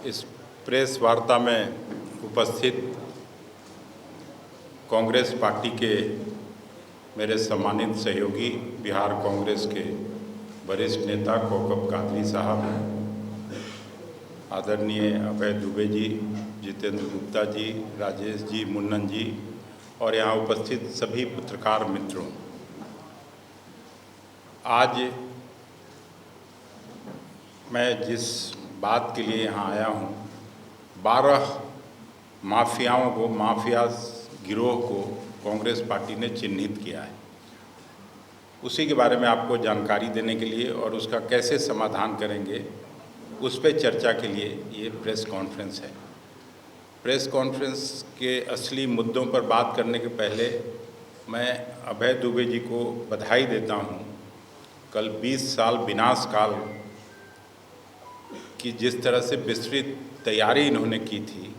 इस प्रेस वार्ता में उपस्थित कांग्रेस पार्टी के मेरे सम्मानित सहयोगी बिहार कांग्रेस के वरिष्ठ नेता कौकब कादरी साहब, आदरणीय अभय दुबे जी, जितेंद्र गुप्ता जी, राजेश जी, मुन्नन जी और यहाँ उपस्थित सभी पत्रकार मित्रों, आज मैं जिस बात के लिए यहाँ आया हूँ, 12 माफियाओं को, माफिया गिरोह को कांग्रेस पार्टी ने चिन्हित किया है, उसी के बारे में आपको जानकारी देने के लिए और उसका कैसे समाधान करेंगे उस पर चर्चा के लिए ये प्रेस कॉन्फ्रेंस है। प्रेस कॉन्फ्रेंस के असली मुद्दों पर बात करने के पहले मैं अभय दुबे जी को बधाई देता हूँ। कल 20 साल विनाश काल की जिस तरह से विस्तृत तैयारी इन्होंने की थी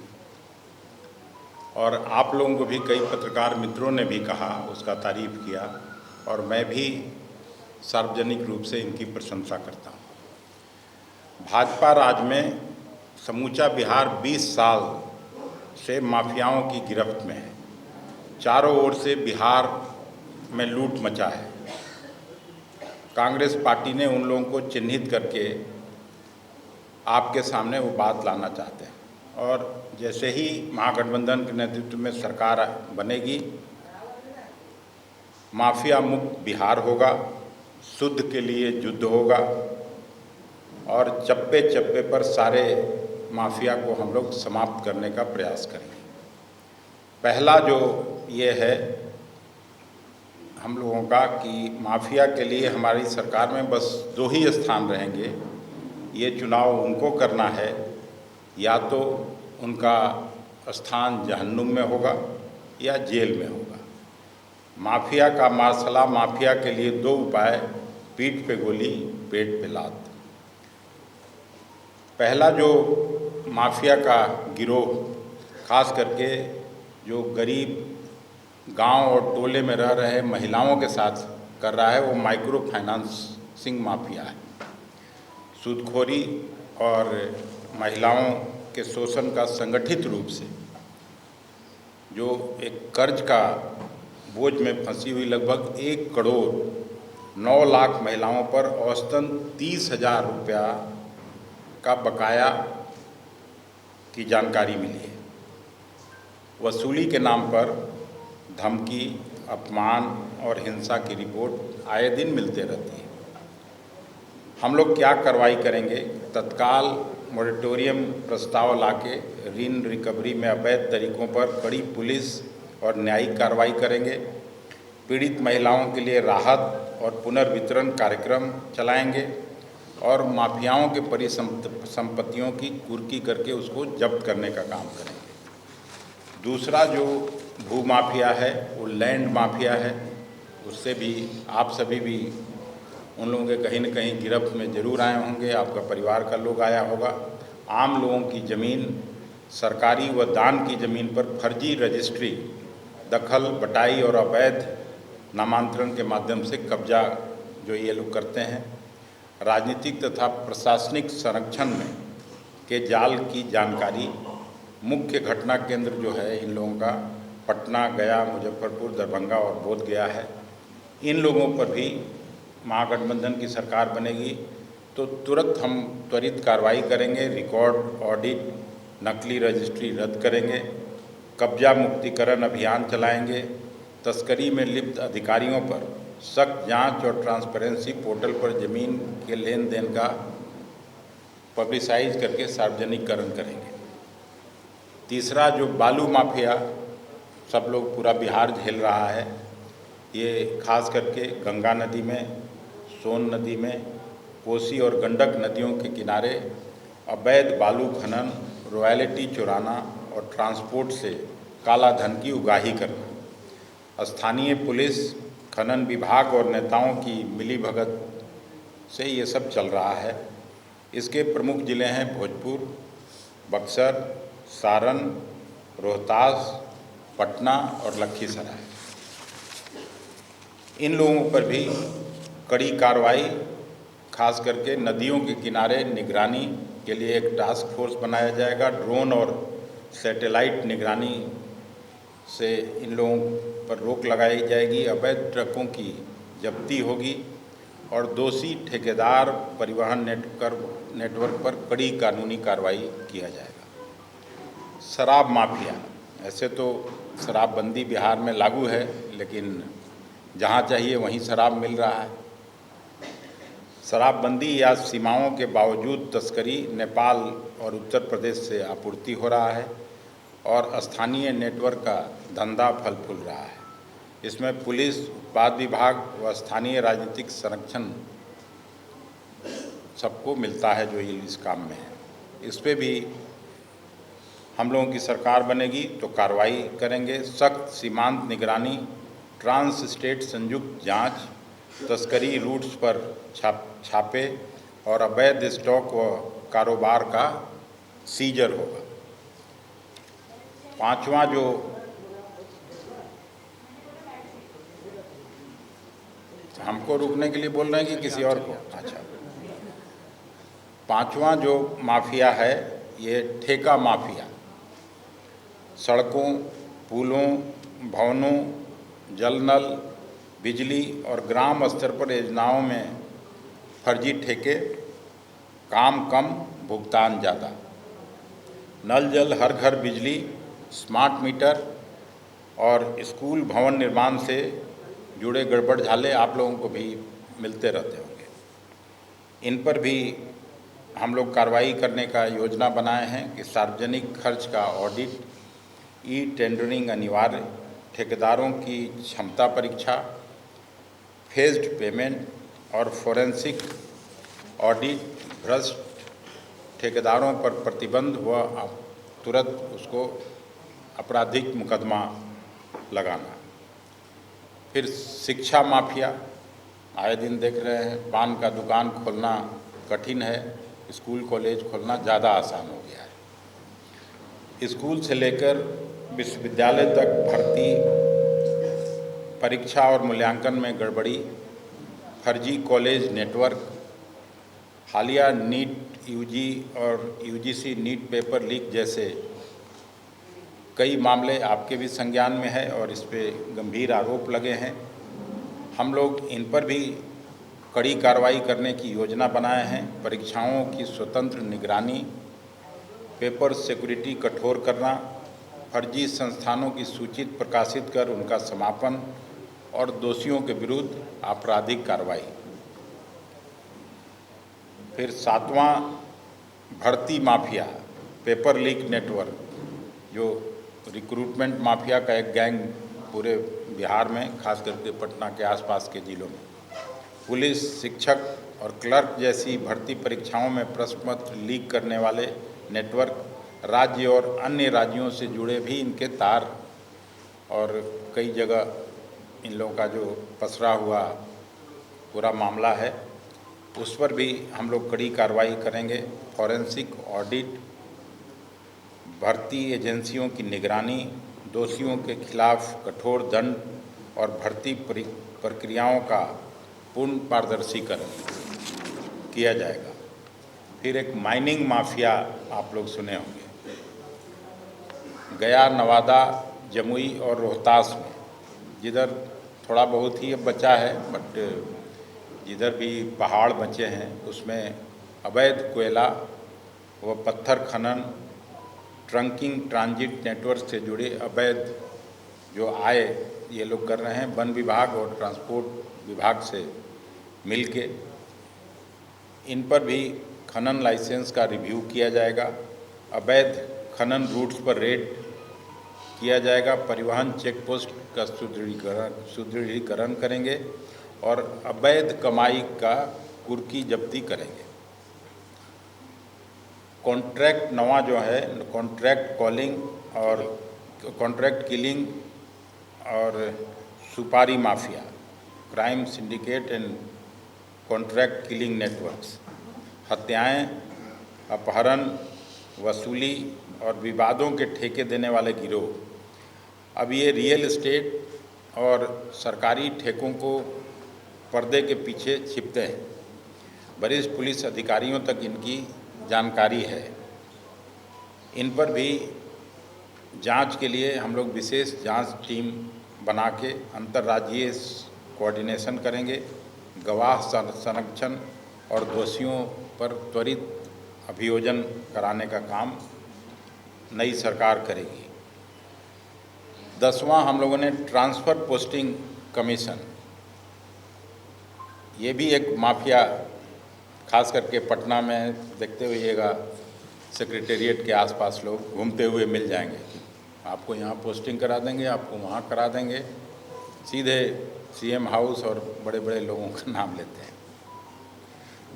और आप लोगों को भी कई पत्रकार मित्रों ने भी कहा, उसका तारीफ़ किया और मैं भी सार्वजनिक रूप से इनकी प्रशंसा करता हूँ। भाजपा राज में समूचा बिहार 20 साल से माफियाओं की गिरफ्त में है। चारों ओर से बिहार में लूट मचा है। कांग्रेस पार्टी ने उन लोगों को चिन्हित करके आपके सामने वो बात लाना चाहते हैं और जैसे ही महागठबंधन के नेतृत्व में सरकार बनेगी, माफिया मुक्त बिहार होगा, शुद्ध के लिए युद्ध होगा और चप्पे चप्पे पर सारे माफिया को हम लोग समाप्त करने का प्रयास करेंगे। पहला जो ये है हम लोगों का कि माफिया के लिए हमारी सरकार में बस 2 ही स्थान रहेंगे। ये चुनाव उनको करना है, या तो उनका स्थान जहन्नुम में होगा या जेल में होगा। माफिया का मार्शला, माफिया के लिए 2 उपाय, पीठ पे गोली, पेट पे लात। पहला जो माफिया का गिरोह खास करके जो गरीब गांव और टोले में रह रहे महिलाओं के साथ कर रहा है, वो माइक्रो फाइनेंसिंग माफिया है। सूदखोरी और महिलाओं के शोषण का संगठित रूप से जो एक कर्ज का बोझ में फंसी हुई लगभग 1 करोड़ 9 लाख महिलाओं पर औसतन 30,000 रुपया का बकाया की जानकारी मिली है। वसूली के नाम पर धमकी, अपमान और हिंसा की रिपोर्ट आए दिन मिलते रहती है। हम लोग क्या कार्रवाई करेंगे? तत्काल मोरेटोरियम प्रस्ताव लाके ऋण रिकवरी में अवैध तरीकों पर कड़ी पुलिस और न्यायिक कार्रवाई करेंगे। पीड़ित महिलाओं के लिए राहत और पुनर्वितरण कार्यक्रम चलाएंगे और माफियाओं के परिसंपत्तियों की कुर्की करके उसको जब्त करने का काम करेंगे। दूसरा जो भू माफिया है वो लैंड माफिया है। उससे भी आप सभी भी उन लोगों के कहीं न कहीं गिरफ्त में ज़रूर आए होंगे, आपका परिवार का लोग आया होगा। आम लोगों की ज़मीन, सरकारी व दान की ज़मीन पर फर्जी रजिस्ट्री, दखल, बटाई और अवैध नामांतरण के माध्यम से कब्जा जो ये लोग करते हैं। राजनीतिक तथा प्रशासनिक संरक्षण में के जाल की जानकारी। मुख्य घटना केंद्र जो है इन लोगों का पटना, गया, मुजफ्फरपुर, दरभंगा और बोधगया है। इन लोगों पर भी महागठबंधन की सरकार बनेगी तो तुरंत हम त्वरित कार्रवाई करेंगे। रिकॉर्ड ऑडिट, नकली रजिस्ट्री रद्द करेंगे, कब्जा मुक्तिकरण अभियान चलाएंगे। तस्करी में लिप्त अधिकारियों पर सख्त जांच और ट्रांसपेरेंसी पोर्टल पर ज़मीन के लेन देन का पब्लिसाइज करके सार्वजनिकरण करेंगे। तीसरा जो बालू माफिया सब लोग पूरा बिहार झेल रहा है, ये खास करके गंगा नदी में, सोन नदी में, कोसी और गंडक नदियों के किनारे अवैध बालू खनन, रॉयल्टी चुराना और ट्रांसपोर्ट से काला धन की उगाही करना। स्थानीय पुलिस, खनन विभाग और नेताओं की मिलीभगत से ये सब चल रहा है। इसके प्रमुख जिले हैं भोजपुर, बक्सर, सारण, रोहतास, पटना और लखीसराय। इन लोगों पर भी कड़ी कार्रवाई, खास करके नदियों के किनारे निगरानी के लिए एक टास्क फोर्स बनाया जाएगा। ड्रोन और सैटेलाइट निगरानी से इन लोगों पर रोक लगाई जाएगी, अवैध ट्रकों की जब्ती होगी और दोषी ठेकेदार परिवहन नेटवर्क पर कड़ी कानूनी कार्रवाई किया जाएगा। शराब माफिया, ऐसे तो शराबबंदी बिहार में लागू है, लेकिन जहाँ चाहिए वहीं शराब मिल रहा है। शराबबंदी या सीमाओं के बावजूद तस्करी नेपाल और उत्तर प्रदेश से आपूर्ति हो रहा है और स्थानीय नेटवर्क का धंधा फल फूल रहा है। इसमें पुलिस, उत्पाद विभाग व स्थानीय राजनीतिक संरक्षण सबको मिलता है जो इस काम में है। इस पे भी हम लोगों की सरकार बनेगी तो कार्रवाई करेंगे। सख्त सीमांत निगरानी, ट्रांस स्टेट संयुक्त जांच, तस्करी रूट्स पर छापे और अवैध स्टॉक व कारोबार का सीजर होगा। पांचवा जो हमको रुकने के लिए बोल रहे हैं कि किसी और को? अच्छा, पांचवा जो माफिया है ये ठेका माफिया। सड़कों, पुलों, भवनों, जल नल, बिजली और ग्राम स्तर पर योजनाओं में फर्जी ठेके, काम कम, भुगतान ज़्यादा। नल जल, हर घर बिजली, स्मार्ट मीटर और स्कूल भवन निर्माण से जुड़े गड़बड़ झाले आप लोगों को भी मिलते रहते होंगे। इन पर भी हम लोग कार्रवाई करने का योजना बनाए हैं कि सार्वजनिक खर्च का ऑडिट, ई टेंडरिंग अनिवार्य, ठेकेदारों की क्षमता परीक्षा, फेज्ड पेमेंट और फोरेंसिक ऑडिट, भ्रष्ट ठेकेदारों पर प्रतिबंध व तुरंत उसको आपराधिक मुकदमा लगाना। फिर शिक्षा माफिया, आए दिन देख रहे हैं पान का दुकान खोलना कठिन है, स्कूल कॉलेज खोलना ज़्यादा आसान हो गया है। स्कूल से लेकर विश्वविद्यालय तक भर्ती, परीक्षा और मूल्यांकन में गड़बड़ी, फर्जी कॉलेज नेटवर्क, हालिया नीट यूजी और यूजीसी नीट पेपर लीक जैसे कई मामले आपके भी संज्ञान में है और इस पे गंभीर आरोप लगे हैं। हम लोग इन पर भी कड़ी कार्रवाई करने की योजना बनाए हैं। परीक्षाओं की स्वतंत्र निगरानी, पेपर सिक्योरिटी कठोर करना, फर्जी संस्थानों की सूची प्रकाशित कर उनका समापन और दोषियों के विरुद्ध आपराधिक कार्रवाई। फिर सातवां, भर्ती माफिया, पेपर लीक नेटवर्क, जो रिक्रूटमेंट माफिया का एक गैंग पूरे बिहार में, खास करके पटना के आसपास के जिलों में। पुलिस, शिक्षक और क्लर्क जैसी भर्ती परीक्षाओं में प्रश्न पत्र लीक करने वाले नेटवर्क, राज्य और अन्य राज्यों से जुड़े भी इनके तार और कई जगह इन लोगों का जो पसरा हुआ पूरा मामला है, उस पर भी हम लोग कड़ी कार्रवाई करेंगे। फॉरेंसिक ऑडिट, भर्ती एजेंसियों की निगरानी, दोषियों के खिलाफ कठोर दंड और भर्ती प्रक्रियाओं का पूर्ण पारदर्शीकरण किया जाएगा। फिर एक माइनिंग माफिया आप लोग सुने होंगे, गया, नवादा, जमुई और रोहतास में, जिधर थोड़ा बहुत ही अब बचा है, बट जिधर भी पहाड़ बचे हैं उसमें अवैध कोयला व पत्थर खनन, ट्रंकिंग, ट्रांजिट नेटवर्क से जुड़े अवैध जो आय ये लोग कर रहे हैं। वन विभाग और ट्रांसपोर्ट विभाग से मिलके इन पर भी खनन लाइसेंस का रिव्यू किया जाएगा। अवैध खनन रूट्स पर रेड किया जाएगा। परिवहन चेक पोस्ट का सुदृढ़ीकरण करेंगे और अवैध कमाई का कुर्की जब्ती करेंगे। कॉन्ट्रैक्ट नवा जो है, कॉन्ट्रैक्ट कॉलिंग और कॉन्ट्रैक्ट किलिंग और सुपारी mafia, crime syndicate and contract killing networks, हत्याएं, अपहरण, वसूली और विवादों के ठेके देने वाले गिरोह। अब ये रियल एस्टेट और सरकारी ठेकों को पर्दे के पीछे छिपते हैं। वरिष्ठ पुलिस अधिकारियों तक इनकी जानकारी है, इन पर भी जांच के लिए हम लोग विशेष जांच टीम बना के अंतर्राज्यीय कोऑर्डिनेशन करेंगे। गवाह संरक्षण और दोषियों पर त्वरित अभियोजन कराने का काम नई सरकार करेगी। 10वां हम लोगों ने ट्रांसफ़र पोस्टिंग कमीशन, ये भी एक माफिया, खास करके पटना में देखते होइएगा सेक्रेटेरिएट के आसपास लोग घूमते हुए मिल जाएंगे, आपको यहाँ पोस्टिंग करा देंगे, आपको वहाँ करा देंगे, सीधे सीएम हाउस और बड़े बड़े लोगों का नाम लेते हैं।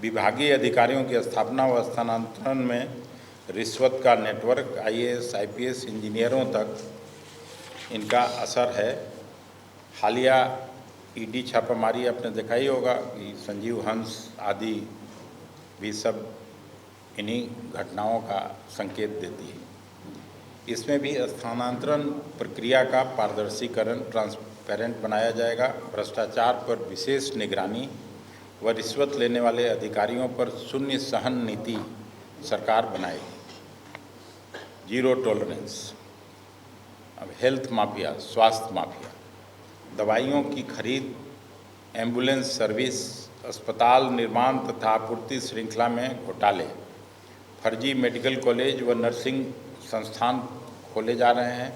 विभागीय अधिकारियों की स्थापना व स्थानांतरण में रिश्वत का नेटवर्क, आईएएस आईपीएस इंजीनियरों तक इनका असर है। हालिया ईडी छापामारी आपने देखा ही होगा कि संजीव हंस आदि भी सब इन्हीं घटनाओं का संकेत देती है। इसमें भी स्थानांतरण प्रक्रिया का पारदर्शीकरण, ट्रांसपेरेंट बनाया जाएगा। भ्रष्टाचार पर विशेष निगरानी व रिश्वत लेने वाले अधिकारियों पर शून्य सहन नीति सरकार बनाएगी। Zero tolerance. अब हेल्थ माफिया, स्वास्थ्य माफिया, दवाइयों की खरीद, एम्बुलेंस सर्विस, अस्पताल निर्माण तथा आपूर्ति श्रृंखला में घोटाले, फर्जी मेडिकल कॉलेज व नर्सिंग संस्थान खोले जा रहे हैं।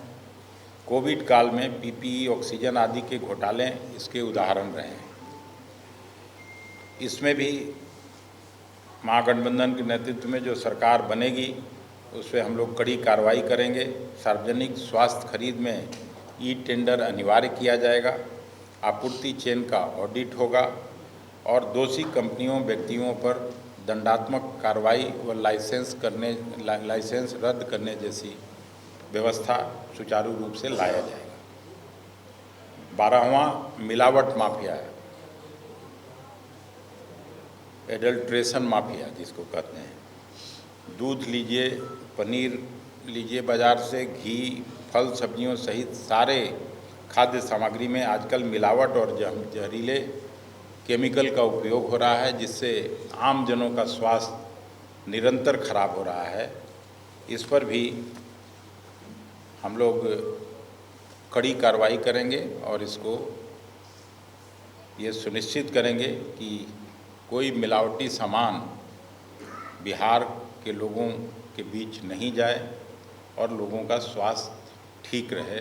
कोविड काल में पीपीई, ऑक्सीजन आदि के घोटाले इसके उदाहरण रहे हैं। इसमें भी महागठबंधन के नेतृत्व में जो सरकार बनेगी उस पर हम लोग कड़ी कार्रवाई करेंगे। सार्वजनिक स्वास्थ्य खरीद में ई टेंडर अनिवार्य किया जाएगा। आपूर्ति चेन का ऑडिट होगा और दोषी कंपनियों, व्यक्तियों पर दंडात्मक कार्रवाई व लाइसेंस रद्द करने जैसी व्यवस्था सुचारू रूप से लाया जाएगा। 12वां मिलावट माफिया है, एडल्ट्रेशन माफिया जिसको कहते हैं। दूध लीजिए, पनीर लीजिए बाज़ार से, घी, फल सब्जियों सहित सारे खाद्य सामग्री में आजकल मिलावट और जहरीले केमिकल का उपयोग हो रहा है, जिससे आम जनों का स्वास्थ्य निरंतर खराब हो रहा है। इस पर भी हम लोग कड़ी कार्रवाई करेंगे और इसको ये सुनिश्चित करेंगे कि कोई मिलावटी सामान बिहार के लोगों के बीच नहीं जाए और लोगों का स्वास्थ्य ठीक रहे।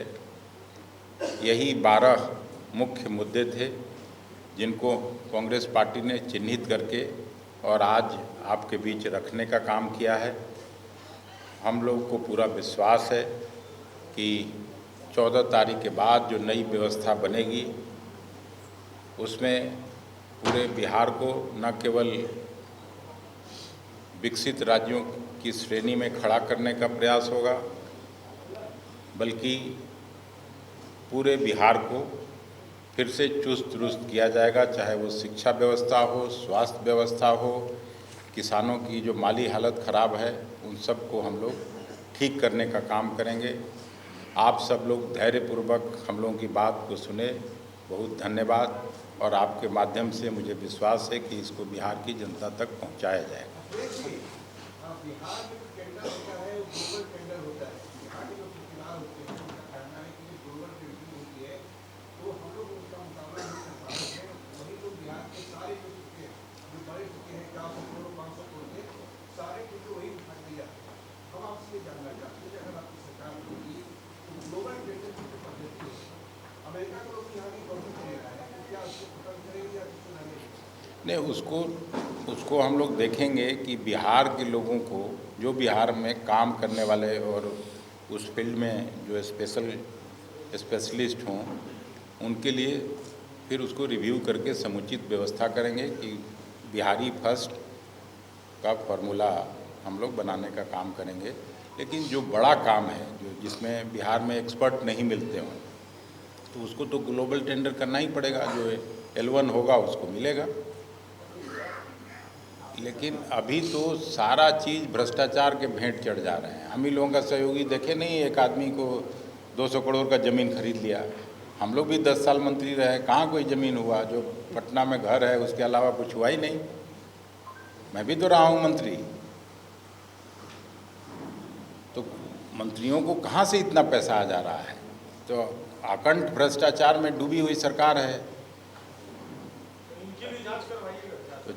यही 12 मुख्य मुद्दे थे जिनको कांग्रेस पार्टी ने चिन्हित करके और आज आपके बीच रखने का काम किया है। हम लोग को पूरा विश्वास है कि 14 तारीख के बाद जो नई व्यवस्था बनेगी उसमें पूरे बिहार को न केवल विकसित राज्यों की श्रेणी में खड़ा करने का प्रयास होगा, बल्कि पूरे बिहार को फिर से चुस्त दुरुस्त किया जाएगा, चाहे वो शिक्षा व्यवस्था हो, स्वास्थ्य व्यवस्था हो, किसानों की जो माली हालत ख़राब है उन सब को हम लोग ठीक करने का काम करेंगे। आप सब लोग धैर्यपूर्वक हम लोगों की बात को सुने, बहुत धन्यवाद। और आपके माध्यम से मुझे विश्वास है कि इसको बिहार की जनता तक पहुंचाया जाएगा। बिहार में जो टेंडर होता है वो ग्लोबल टेंडर होता है। बिहार के जो चुनाव होते हैं उनका कहना है कि ग्लोबल टेंडर होती है तो हम लोग उसका मुकाबला नहीं कर पाते हैं। वही लोग बिहार के सारे जो बड़े चुके हैं 400 करोड़ 500 करोड़ के सारे टेंडर वही उठा के जाते हैं। हम आपसे जानना चाहते हैं कि अगर आपकी सरकार होगी तो ग्लोबल टेंडर की जो पद्धति है, अमेरिका का लोग यहाँ की गवर्नमेंट ले रहा है, तो क्या उसको खत्म करेगी या कुछ नहीं? नहीं, उसको हम लोग देखेंगे कि बिहार के लोगों को, जो बिहार में काम करने वाले और उस फील्ड में जो स्पेशलिस्ट हों, उनके लिए फिर उसको रिव्यू करके समुचित व्यवस्था करेंगे कि बिहारी फर्स्ट का फॉर्मूला हम लोग बनाने का काम करेंगे। लेकिन जो बड़ा काम है, जो जिसमें बिहार में एक्सपर्ट नहीं मिलते हों, तो उसको तो ग्लोबल टेंडर करना ही पड़ेगा। जो L1 होगा उसको मिलेगा। लेकिन अभी तो सारा चीज़ भ्रष्टाचार के भेंट चढ़ जा रहे हैं। हम ही लोगों का सहयोगी देखे नहीं, एक आदमी को 200 करोड़ का ज़मीन खरीद लिया। हम लोग भी 10 साल मंत्री रहे, कहाँ कोई ज़मीन हुआ? जो पटना में घर है उसके अलावा कुछ हुआ ही नहीं। मैं भी तो रहा हूँ मंत्री। तो मंत्रियों को कहाँ से इतना पैसा आ जा रहा है? तो अखंड भ्रष्टाचार में डूबी हुई सरकार है। इनकी भी जांच करवाइएगा। तो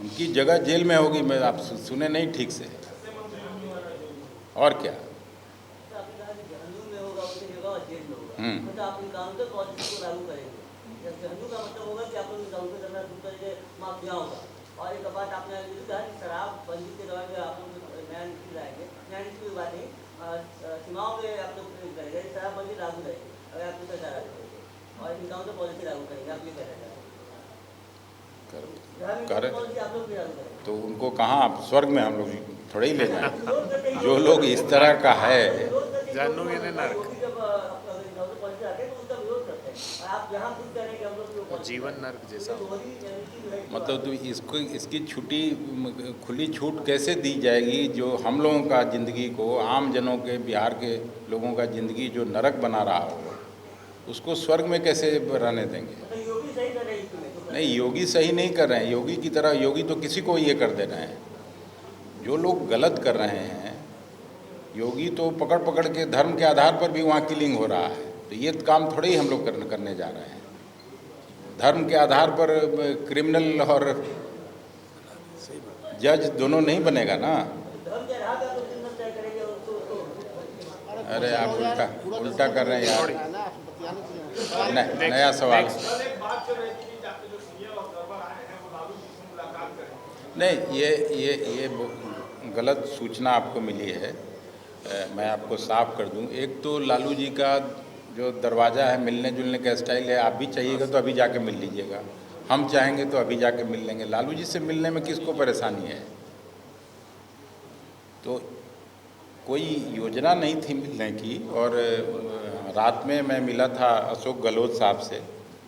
उनकी जगह जेल में होगी। मैं आप सुने नहीं ठीक से, और क्या? मतलब आप इनकाउंटर पॉलिसी को लागू करेंगे। जहन्नू का मतलब होगा कि आप लोग इनकाउंटर करना शुरू करेंगे माफियाओं का। और एक बात आपने कहा कि शराब बंदी के दौरान जो आप लोग नया नीति लाएंगे, नया नीति की बात नहीं, सीमाओं पे आप लोग करेंगे, शराब बंदी लागू रहेगी अगर आपकी सरकार आ जाएगी, और इनकाउंटर पॉलिसी लागू करेंगे। आप ये कह रहे हैं पॉलिसी आप लोग भी लागू करेंगे। तो उनको कहाँ आप स्वर्ग में हम लोग थोड़े ही ले जाएंगे? जो लोग इस तरह का है, जानू ये नरक जीवन नर्क जैसा। मतलब तो इसको इसकी छुट्टी खुली छूट कैसे दी जाएगी? जो हम लोगों का ज़िंदगी को, आम जनों के, बिहार के लोगों का ज़िंदगी जो नरक बना रहा हो, उसको स्वर्ग में कैसे रहने देंगे? नहीं, योगी सही नहीं कर रहे हैं। योगी की तरह योगी तो किसी को ये कर दे रहे हैं। जो लोग गलत कर रहे हैं, योगी तो पकड़ पकड़ के धर्म के आधार पर भी वहाँ किलिंग हो रहा है। तो ये काम थोड़े ही हम लोग करने जा रहे हैं। धर्म के आधार पर क्रिमिनल और जज दोनों नहीं बनेगा ना। अरे आप उल्टा कर रहे हैं यार। नया सवाल। नहीं, ये गलत सूचना आपको मिली है। मैं आपको साफ कर दूं। एक तो लालू जी का जो दरवाज़ा है, मिलने जुलने का स्टाइल है, आप भी चाहिएगा तो अभी जाके मिल लीजिएगा, हम चाहेंगे तो अभी जाके मिल लेंगे। लालू जी से मिलने में किसको परेशानी है? तो कोई योजना नहीं थी मिलने की। और रात में मैं मिला था अशोक गहलोत साहब से,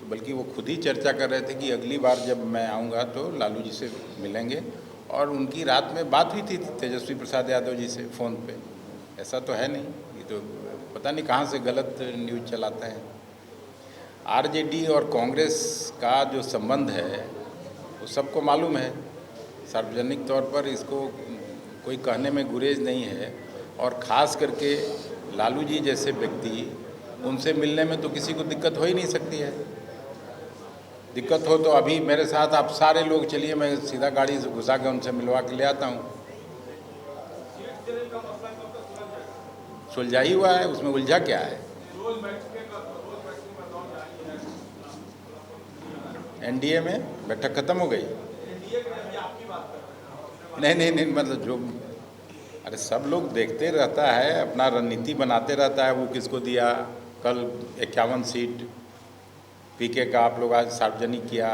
बल्कि वो खुद ही चर्चा कर रहे थे कि अगली बार जब मैं आऊँगा तो लालू जी से मिलेंगे। और उनकी रात में बात हुई थी तेजस्वी प्रसाद यादव जी से फ़ोन पे। ऐसा तो है नहीं, ये तो पता नहीं कहाँ से गलत न्यूज़ चलाते हैं। आरजेडी और कांग्रेस का जो संबंध है वो सबको मालूम है। सार्वजनिक तौर पर इसको कोई कहने में गुरेज नहीं है। और ख़ास करके लालू जी जैसे व्यक्ति, उनसे मिलने में तो किसी को दिक्कत हो ही नहीं सकती है। दिक्कत हो तो अभी मेरे साथ आप सारे लोग चलिए, मैं सीधा गाड़ी से घुसा के उनसे मिलवा के ले आता हूँ। सुलझा ही हुआ है, उसमें उलझा क्या है? एनडीए में बैठक खत्म हो गई? नहीं, मतलब जो, अरे सब लोग देखते रहता है, अपना रणनीति बनाते रहता है। वो किसको दिया, कल 51 सीट पीके का आप लोग आज सार्वजनिक किया,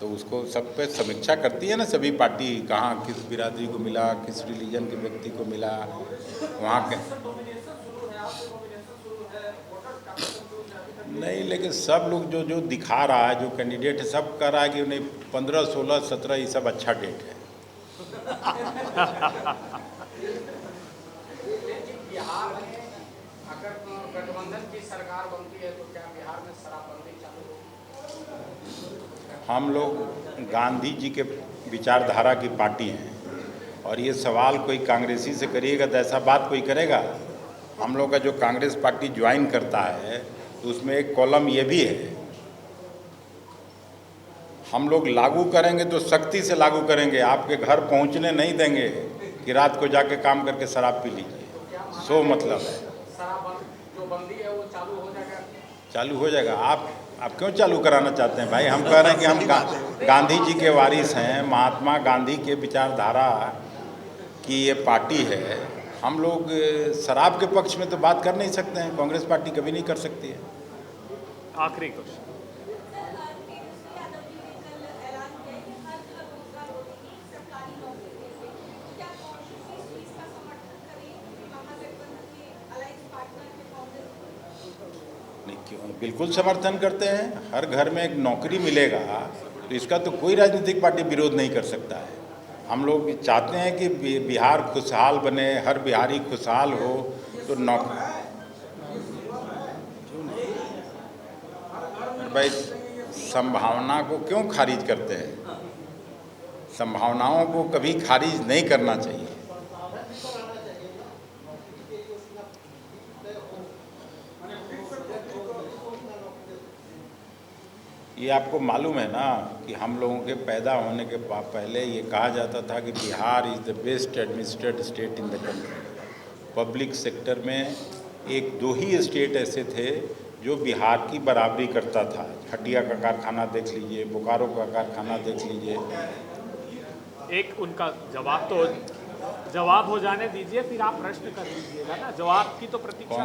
तो उसको सब पे समीक्षा करती है ना सभी पार्टी, कहाँ किस बिरादरी को मिला, किस रिलीजन के व्यक्ति को मिला, वहाँ के। नहीं, लेकिन सब लोग जो दिखा रहा है, जो कैंडिडेट है, सब कह रहा है कि नहीं 15, 16, 17 ये सब अच्छा डेट है। बिहार में अगर गठबंधन की सरकार बनती है तो क्या बिहार में शराबबंदी चालू होगी? हम लोग गांधी जी के विचारधारा की पार्टी हैं, और ये सवाल कोई कांग्रेसी से करिएगा तो ऐसा बात कोई करेगा? हम लोग का जो कांग्रेस पार्टी ज्वाइन करता है तो उसमें एक कॉलम ये भी है, हम लोग लागू करेंगे तो सख्ती से लागू करेंगे, आपके घर पहुंचने नहीं देंगे कि रात को जाके काम करके शराब पी लीजिए। सो मतलब है शराब जो बंदी है वो चालू हो जाएगा? चालू हो जाएगा। आप क्यों चालू कराना चाहते हैं भाई? हम कह रहे हैं कि हम गांधी जी के वारिस हैं, महात्मा गांधी के विचारधारा की ये पार्टी है। हम लोग शराब के पक्ष में तो बात कर नहीं सकते हैं, कांग्रेस पार्टी कभी नहीं कर सकती है। आखिरी क्वेश्चन। नहीं, क्यों, बिल्कुल समर्थन करते हैं। हर घर में एक नौकरी मिलेगा तो इसका तो कोई राजनीतिक पार्टी विरोध नहीं कर सकता है। हम लोग चाहते हैं कि बिहार खुशहाल बने, हर बिहारी खुशहाल हो, तो नौकरी। भाई संभावना को क्यों खारिज करते हैं? संभावनाओं को कभी खारिज नहीं करना चाहिए। ये आपको मालूम है ना कि हम लोगों के पैदा होने के पहले ये कहा जाता था कि Bihar is the best administrated state in the country. Public sector में एक दो ही स्टेट ऐसे थे जो बिहार की बराबरी करता था। हटिया का कारखाना देख लीजिए, बोकारो का कारखाना देख लीजिए। एक उनका जवाब हो जाने दीजिए, फिर आप प्रश्न कर लीजिएगा ना, जवाब की तो प्रतीक्षा।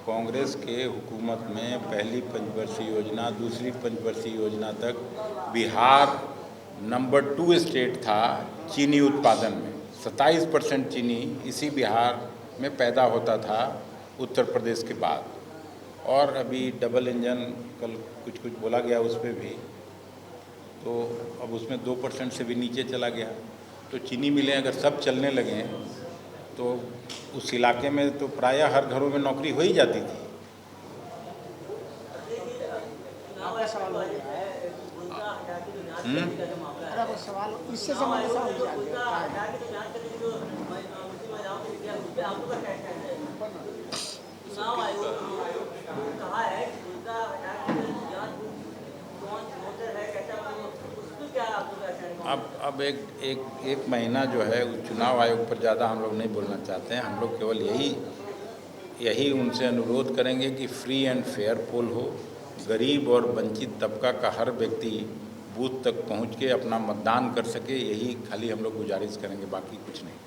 कांग्रेस के हुकूमत में पहली पंचवर्षीय योजना, दूसरी पंचवर्षीय योजना तक बिहार नंबर 2 स्टेट था चीनी उत्पादन में। 27% चीनी इसी बिहार में पैदा होता था उत्तर प्रदेश के बाद। और अभी डबल इंजन कल कुछ बोला गया उस पर भी, तो अब उसमें 2% से भी नीचे चला गया। तो चीनी मिलें अगर सब चलने लगें तो उस इलाके में तो प्रायः हर घरों में नौकरी हो ही जाती थी। आपका सवाल हो गया है। अरे सवाल इससे संबंधित चुनाव आयोग कहा है कि उनका अब एक महीना जो है उस चुनाव आयोग पर ज़्यादा हम लोग नहीं बोलना चाहते हैं। हम लोग केवल यही उनसे अनुरोध करेंगे कि फ्री एंड फेयर पोल हो, गरीब और वंचित तबका का हर व्यक्ति बूथ तक पहुंच के अपना मतदान कर सके। यही खाली हम लोग गुजारिश करेंगे, बाकी कुछ नहीं।